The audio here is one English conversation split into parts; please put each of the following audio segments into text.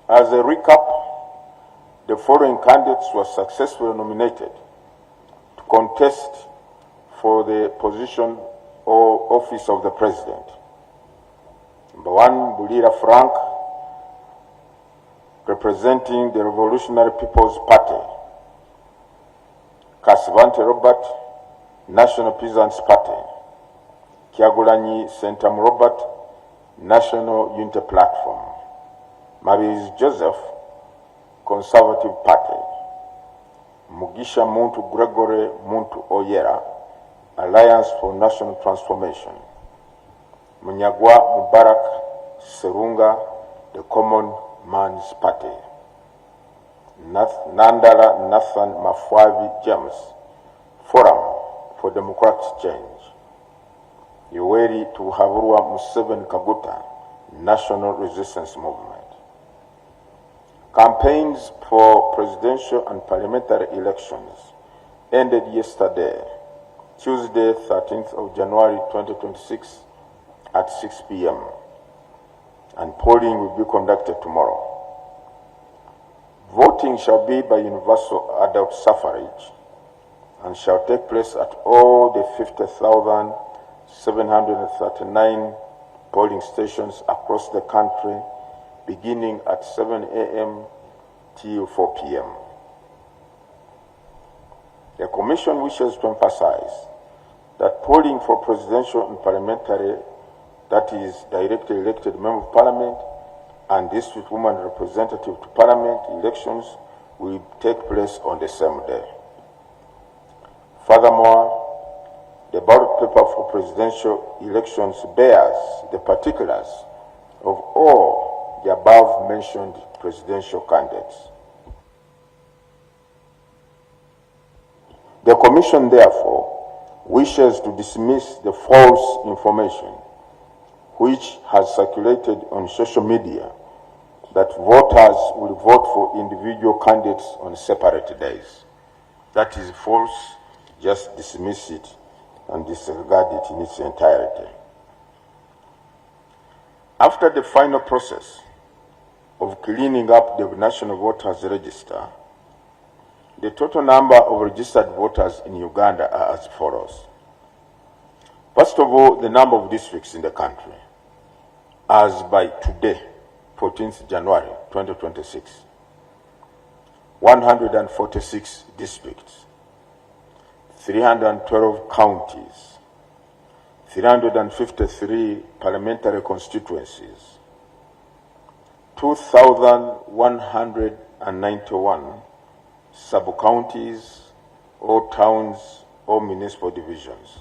As a recap, the following candidates were successfully nominated to contest for the position or office of the President. Number 1, Bulira Frank, representing the Revolutionary People's Party. Kasivante Robert, National Peasants Party. Kyagulanyi Sentam Robert, National Unity Platform. Mabiz Joseph, Conservative Party. Mugisha Muntu Gregory Muntu Oyera, Alliance for National Transformation. Munyagwa Mubarak Serunga, the Common Man's Party. Nandala Nathan Mafwavi James, Forum for Democratic Change. Yoweri Tuhaburwa Museveni Kaguta, National Resistance Movement. Campaigns for presidential and parliamentary elections ended yesterday, Tuesday, 13th of January 2026 at 6 p.m. and polling will be conducted tomorrow. Voting shall be by universal adult suffrage and shall take place at all the 50,739 polling stations across the country, beginning at 7 a.m. till 4 p.m. The Commission wishes to emphasize that polling for presidential and parliamentary, that is, directly elected member of parliament and district woman representative to parliament elections will take place on the same day. Furthermore, the ballot paper for presidential elections bears the particulars of all the above-mentioned presidential candidates. The Commission, therefore, wishes to dismiss the false information which has circulated on social media that voters will vote for individual candidates on separate days. That is false. Just dismiss it and disregard it in its entirety. After the final process of cleaning up the National Voters Register, the total number of registered voters in Uganda are as follows. First of all, the number of districts in the country, as by today, 14th January 2026, 146 districts, 312 counties, 353 parliamentary constituencies, 2,191 sub-counties or towns or municipal divisions,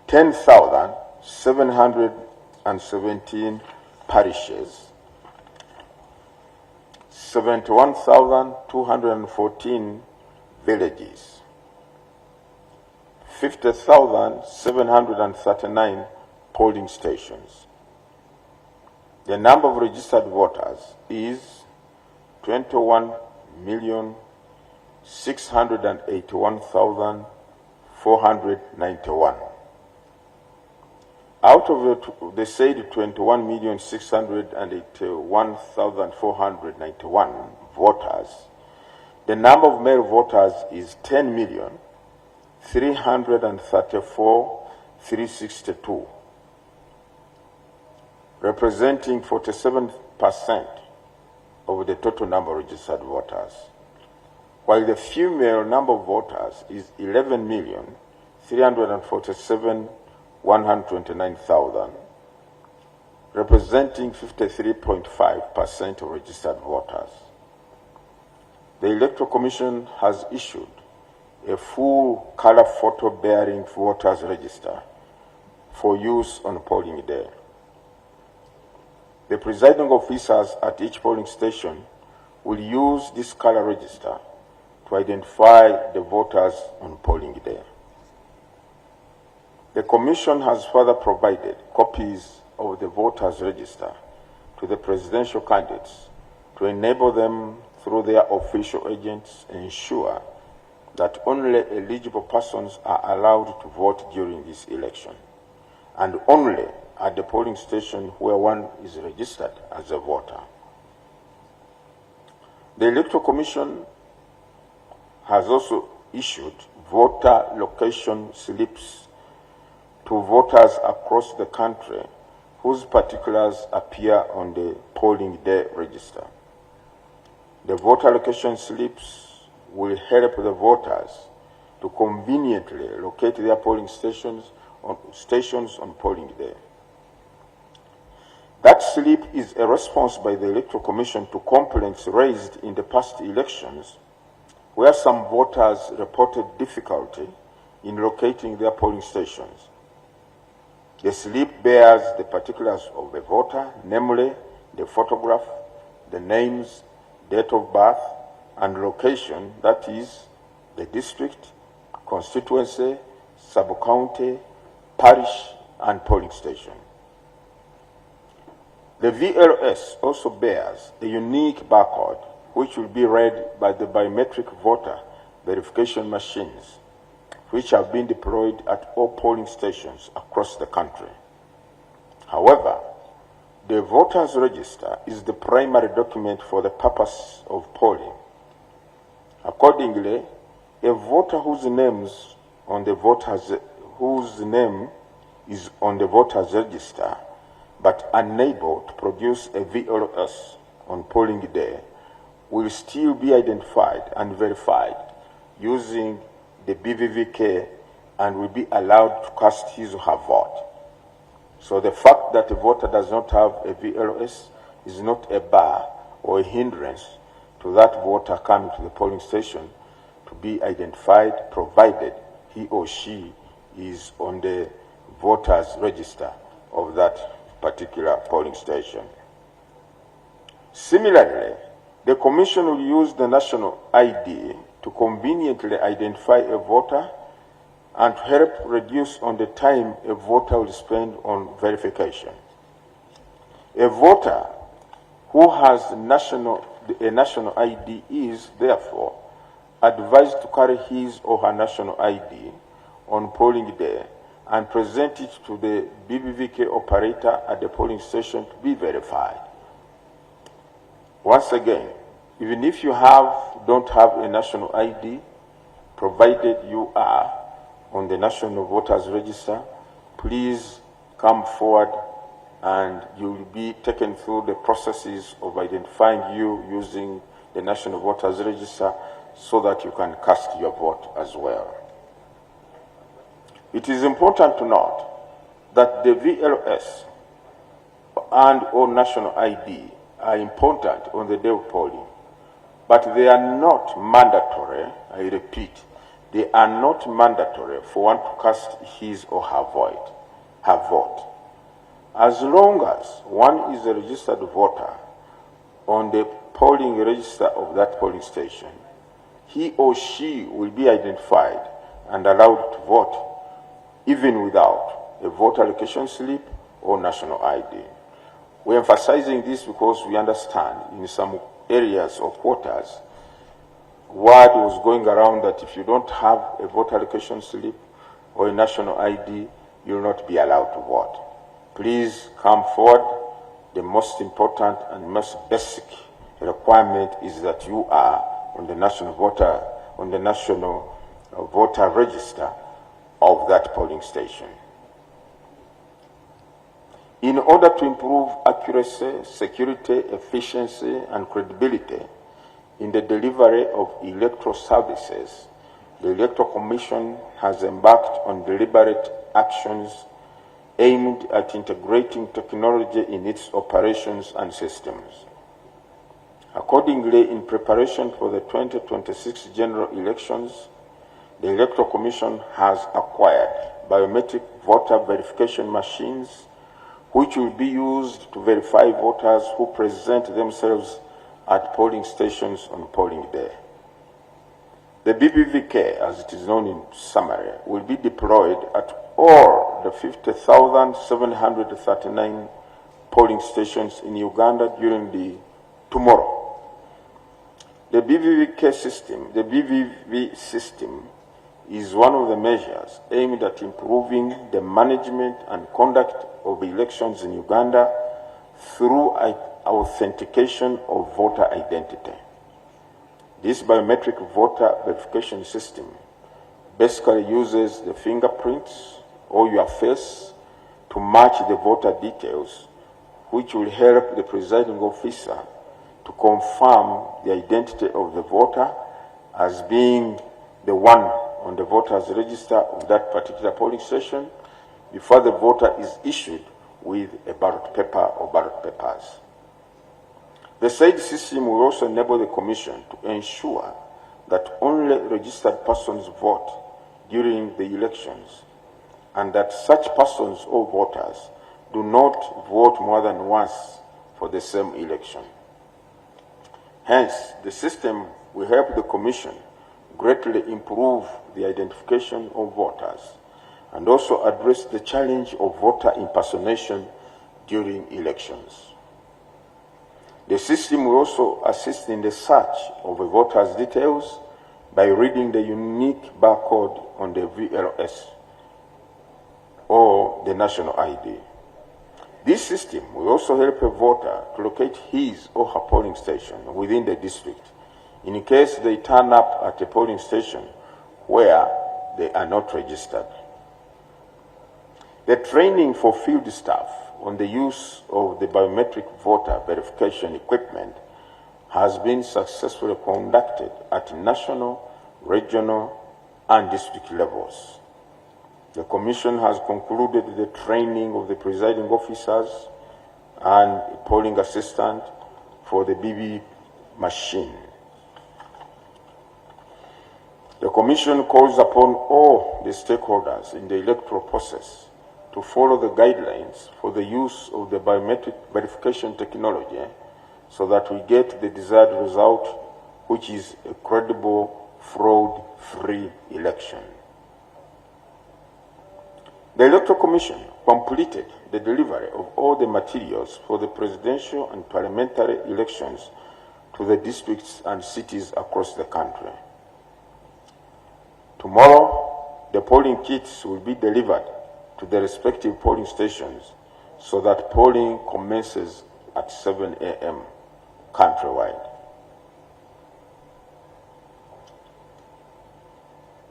10,717 parishes, 71,214 villages, 50,739 polling stations. The number of registered voters is 21,681,491. Out of the said 21,681,491 voters, the number of male voters is 10,334,362, representing 47% of the total number of registered voters, while the female number of voters is 11,347,129,000, representing 53.5% of registered voters. The Electoral Commission has issued a full color photo bearing voters register for use on polling day. The presiding officers at each polling station will use this color register to identify the voters on polling day. The Commission has further provided copies of the voters register to the presidential candidates to enable them through their official agents ensure that only eligible persons are allowed to vote during this election, and only at the polling station where one is registered as a voter. The Electoral Commission has also issued voter location slips to voters across the country whose particulars appear on the polling day register. The voter location slips will help the voters to conveniently locate their polling stations on polling day. That slip is a response by the Electoral Commission to complaints raised in the past elections where some voters reported difficulty in locating their polling stations. The slip bears the particulars of the voter, namely the photograph, the names, date of birth, and location, that is, the district, constituency, sub-county, parish, and polling station. The VLS also bears a unique barcode which will be read by the biometric voter verification machines which have been deployed at all polling stations across the country. However, the voter's register is the primary document for the purpose of polling. Accordingly, a voter whose name is on the voter's register but unable to produce a VLS on polling day will still be identified and verified using the BVVK and will be allowed to cast his or her vote. So the fact that a voter does not have a VLS is not a bar or a hindrance to that voter coming to the polling station to be identified, provided he or she is on the voter's register of that particular polling station. Similarly, the Commission will use the national ID to conveniently identify a voter and to help reduce on the time a voter will spend on verification. A voter who has a national ID is, therefore, advised to carry his or her national ID on polling day and present it to the BVVK operator at the polling station to be verified. Once again, even if you don't have a national ID, provided you are on the National Voters Register, please come forward and you will be taken through the processes of identifying you using the National Voters Register so that you can cast your vote as well. It is important to note that the VLS and or national ID are important on the day of polling, but they are not mandatory. I repeat, they are not mandatory for one to cast his or her vote. As long as one is a registered voter on the polling register of that polling station, he or she will be identified and allowed to vote even without a voter location slip or national ID. We're emphasizing this because we understand in some areas or quarters, word was going around that if you don't have a voter location slip or a national ID, you will not be allowed to vote. Please come forward. The most important and most basic requirement is that you are on the national voter register of that polling station. In order to improve accuracy, security, efficiency, and credibility in the delivery of electoral services, the Electoral Commission has embarked on deliberate actions aimed at integrating technology in its operations and systems. Accordingly, in preparation for the 2026 general elections, the Electoral Commission has acquired biometric voter verification machines which will be used to verify voters who present themselves at polling stations on polling day. The BBVK, as it is known in summary, will be deployed at all the 50,739 polling stations in Uganda during tomorrow. The BVV system is one of the measures aimed at improving the management and conduct of elections in Uganda through authentication of voter identity. This biometric voter verification system basically uses the fingerprints or your face to match the voter details, which will help the presiding officer to confirm the identity of the voter as being the one on the voter's register of that particular polling station before the voter is issued with a ballot paper or ballot papers. The said system will also enable the Commission to ensure that only registered persons vote during the elections and that such persons or voters do not vote more than once for the same election. Hence, the system will help the Commission greatly improve the identification of voters and also address the challenge of voter impersonation during elections. The system will also assist in the search of a voter's details by reading the unique barcode on the VLS or the national ID. This system will also help a voter to locate his or her polling station within the district in case they turn up at a polling station where they are not registered. The training for field staff on the use of the biometric voter verification equipment has been successfully conducted at national, regional, and district levels. The Commission has concluded the training of the presiding officers and polling assistant for the BB machine. The Commission calls upon all the stakeholders in the electoral process to follow the guidelines for the use of the biometric verification technology so that we get the desired result, which is a credible, fraud-free election. The Electoral Commission completed the delivery of all the materials for the presidential and parliamentary elections to the districts and cities across the country. Tomorrow, the polling kits will be delivered to the respective polling stations so that polling commences at 7 a.m. countrywide.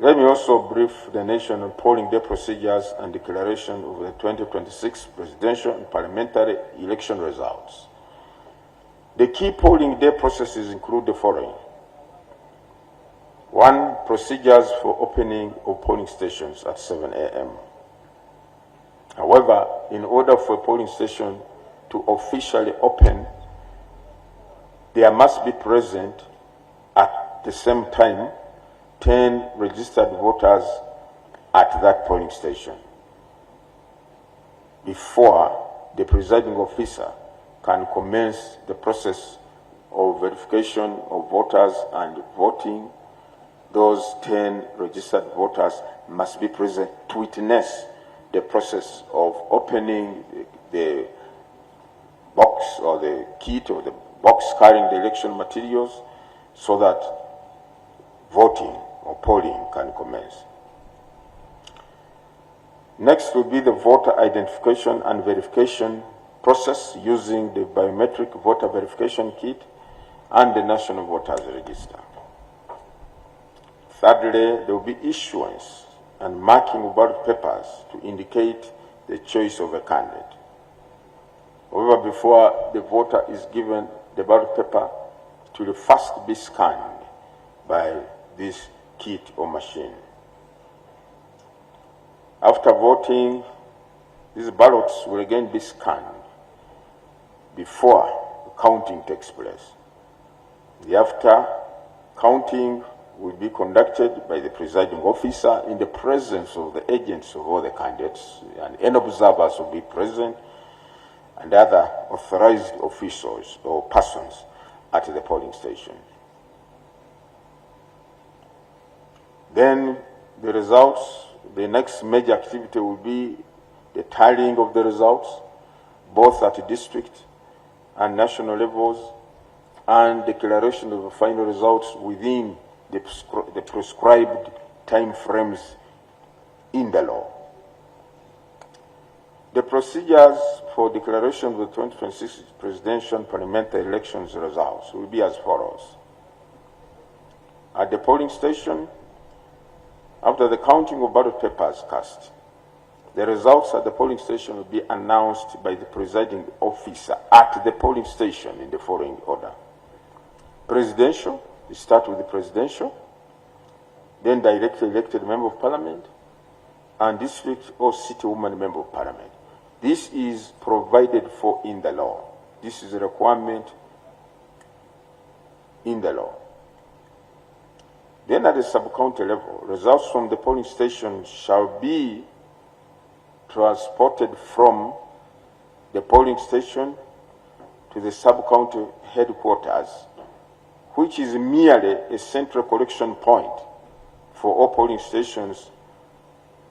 Let me also brief the nation on polling day procedures and declaration of the 2026 presidential and parliamentary election results. The key polling day processes include the following. 1. Procedures for opening of polling stations at 7 a.m. However, in order for a polling station to officially open, there must be present at the same time 10 registered voters at that polling station before the presiding officer can commence the process of verification of voters and voting. Those 10 registered voters must be present to witness the process of opening the box or the kit or the box carrying the election materials so that voting or polling can commence. Next will be the voter identification and verification process using the biometric voter verification kit and the National Voters Register. Thirdly, there will be issuance and marking of ballot papers to indicate the choice of a candidate. However, before the voter is given the ballot paper, it will first be scanned by this kit or machine. After voting, these ballots will again be scanned before counting takes place. Thereafter, counting will be conducted by the presiding officer in the presence of the agents of all the candidates, and any observers will be present, and other authorized officials or persons at the polling station. Then the results, the next major activity will be the tallying of the results, both at district and national levels, and declaration of the final results within the prescribed time frames in the law. The procedures for declaration of the 2026 presidential and parliamentary elections results will be as follows. At the polling station, after the counting of ballot papers cast, the results at the polling station will be announced by the presiding officer at the polling station in the following order. Presidential, we start with the presidential, then directly elected member of parliament, and district or city woman member of parliament. This is provided for in the law. This is a requirement in the law. Then at the sub-county level, results from the polling station shall be transported from the polling station to the sub-county headquarters, which is merely a central collection point for all polling stations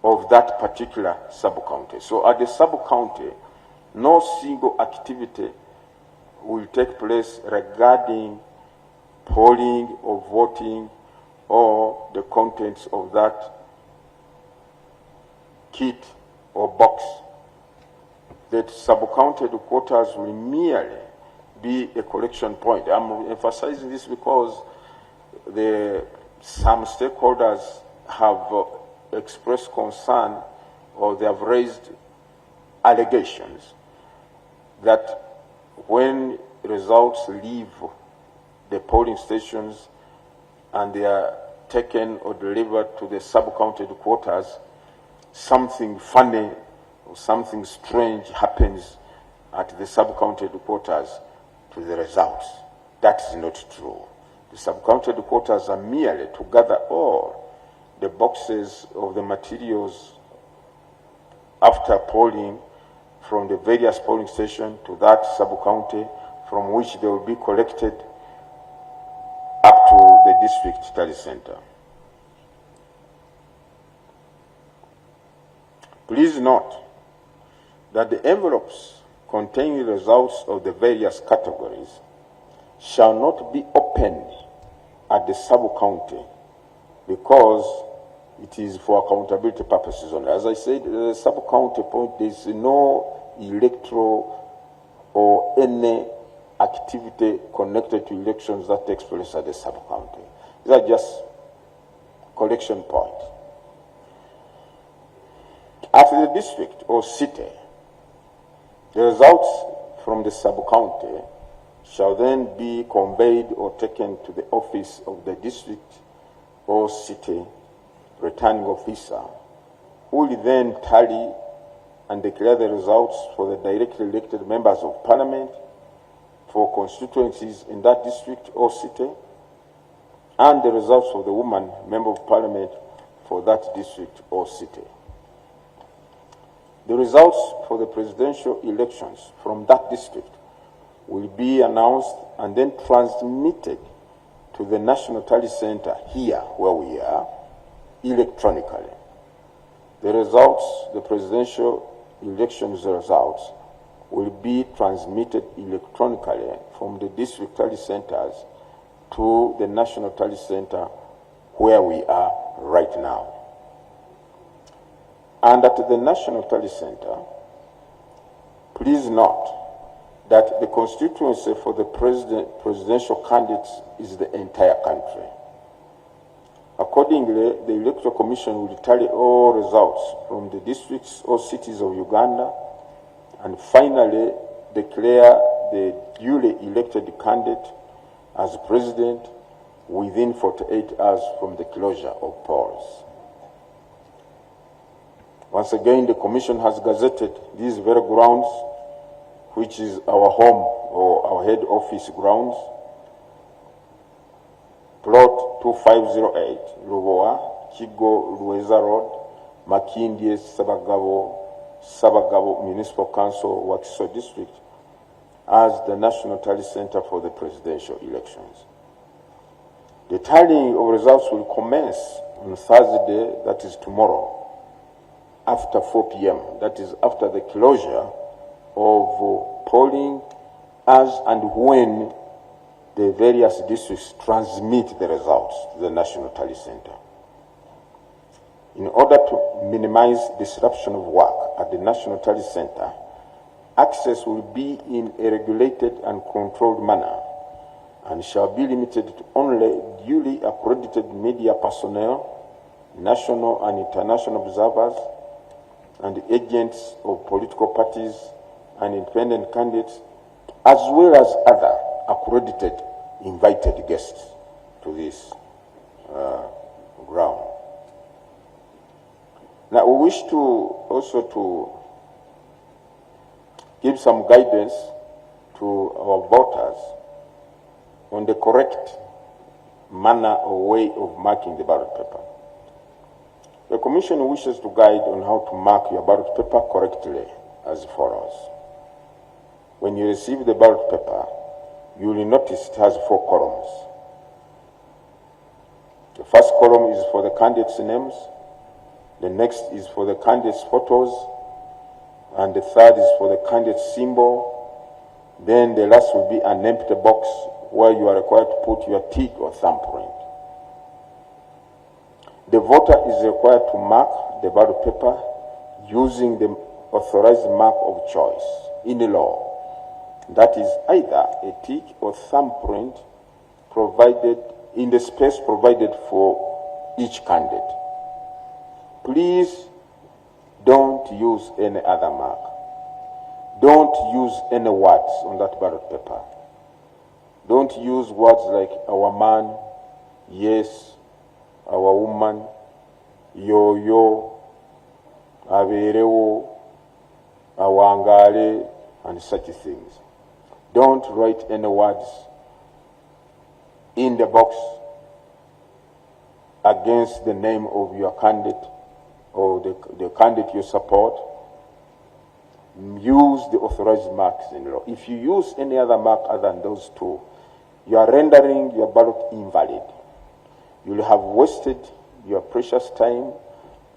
of that particular sub-county. So at the sub-county, no single activity will take place regarding polling or voting or the contents of that kit or box. That sub-county headquarters will merely be a collection point. I'm emphasizing this because some stakeholders have expressed concern, or they have raised allegations that when results leave the polling stations and they are taken or delivered to the sub-county headquarters, something funny or something strange happens at the sub-county headquarters to the results. That is not true. The sub-county headquarters are merely to gather all the boxes of the materials after polling from the various polling stations to that sub-county, from which they will be collected up to the district tally center. Please note that the envelopes containing results of the various categories shall not be opened at the sub-county because it is for accountability purposes only. As I said, the sub-county point, there is no electoral or any activity connected to elections that takes place at the sub-county. These are just collection points. At the district or city, the results from the sub-county shall then be conveyed or taken to the office of the district or city returning officer, who will then tally and declare the results for the directly elected members of parliament for constituencies in that district or city, and the results of the woman member of parliament for that district or city. The results for the presidential elections from that district will be announced and then transmitted to the National Tally Center here, where we are, electronically. The results, the presidential elections results, will be transmitted electronically from the district tally centers to the National Tally Center, where we are right now. And at the National Tally Center, please note that the constituency for the presidential candidates is the entire country. Accordingly, the Electoral Commission will tally all results from the districts or cities of Uganda and finally declare the duly elected candidate as president within 48 hours from the closure of polls. Once again, the Commission has gazetted these very grounds, which is our home or our head office grounds, plot 2508, Lubowa, Kigo, Lueza Road, Makindye, Sabagabo Municipal Council, Wakiso District, as the National Tally Center for the presidential elections. The tallying of results will commence on Thursday, that is tomorrow, after 4 p.m., that is after the closure of polling, as and when the various districts transmit the results to the National Tally Center. In order to minimize disruption of work at the National Tally Center, access will be in a regulated and controlled manner and shall be limited to only duly accredited media personnel, national and international observers, and agents of political parties and independent candidates, as well as other accredited invited guests to this ground. Now, we wish to also give some guidance to our voters on the correct manner or way of marking the ballot paper. The Commission wishes to guide on how to mark your ballot paper correctly as follows. When you receive the ballot paper, you will notice it has 4 columns. The first column is for the candidates' names, the next is for the candidates' photos, and the third is for the candidate's symbol. Then the last will be an empty box where you are required to put your tick or thumbprint. The voter is required to mark the ballot paper using the authorized mark of choice in the law. That is either a tick or thumbprint provided in the space provided for each candidate. Please don't use any other mark. Don't use any words on that ballot paper. Don't use words like our man, yes, our woman, yo-yo, aberewo, awangale, and such things. Don't write any words in the box against the name of your candidate or the candidate you support. Use the authorized marks in law. If you use any other mark other than those 2, you are rendering your ballot invalid. You will have wasted your precious time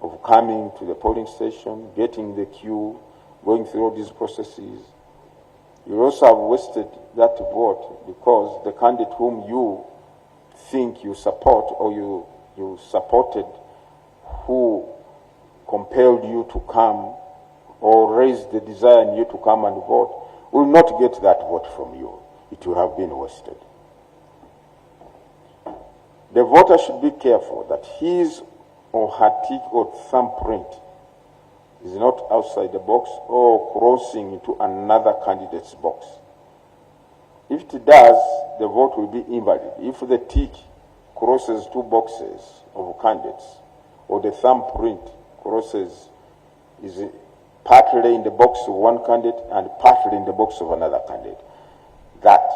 of coming to the polling station, getting the queue, going through all these processes. You will also have wasted that vote because the candidate whom you think you support or you supported, who compelled you to come or raised the desire in you to come and vote, will not get that vote from you. It will have been wasted. The voter should be careful that his or her tick or thumbprint is not outside the box or crossing into another candidate's box. If it does, the vote will be invalid. If the tick crosses 2 boxes of candidates, or the thumbprint is partly in the box of one candidate and partly in the box of another candidate, that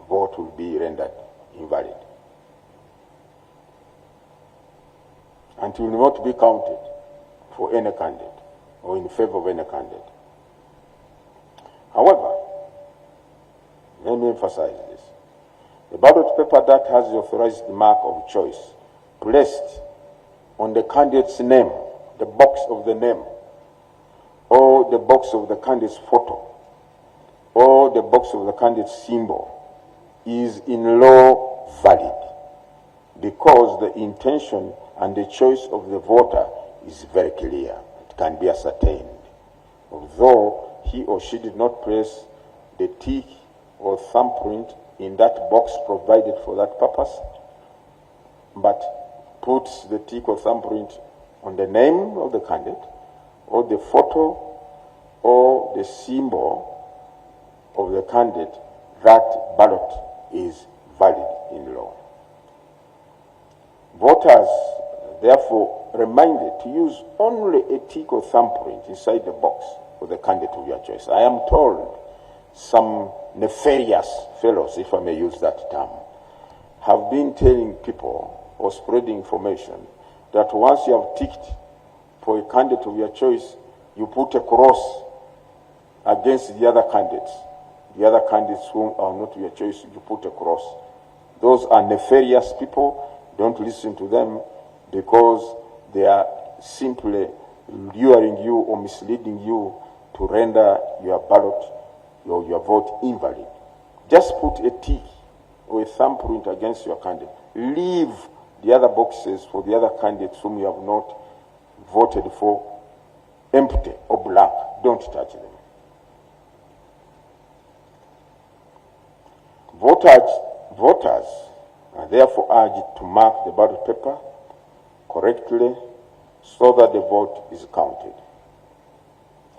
vote will be rendered invalid. And it will not be counted for any candidate or in favor of any candidate. However, let me emphasize this. The ballot paper that has the authorized mark of choice placed on the candidate's name, the box of the name, or the box of the candidate's photo, or the box of the candidate's symbol is in law valid because the intention and the choice of the voter is very clear. It can be ascertained. Although he or she did not place the tick or thumbprint in that box provided for that purpose, but puts the tick or thumbprint on the name of the candidate, or the photo, or the symbol of the candidate, that ballot is valid in law. Voters, therefore, reminded to use only a tick or thumbprint inside the box for the candidate of your choice. I am told some nefarious fellows, if I may use that term, have been telling people or spreading information that once you have ticked for a candidate of your choice, you put a cross against the other candidates. The other candidates who are not your choice, you put a cross. Those are nefarious people. Don't listen to them because they are simply luring you or misleading you to render your ballot or your vote invalid. Just put a tick or a thumbprint against your candidate. Leave the other boxes for the other candidates whom you have not voted for empty or blank. Don't touch them. Voters are therefore urged to mark the ballot paper correctly so that the vote is counted.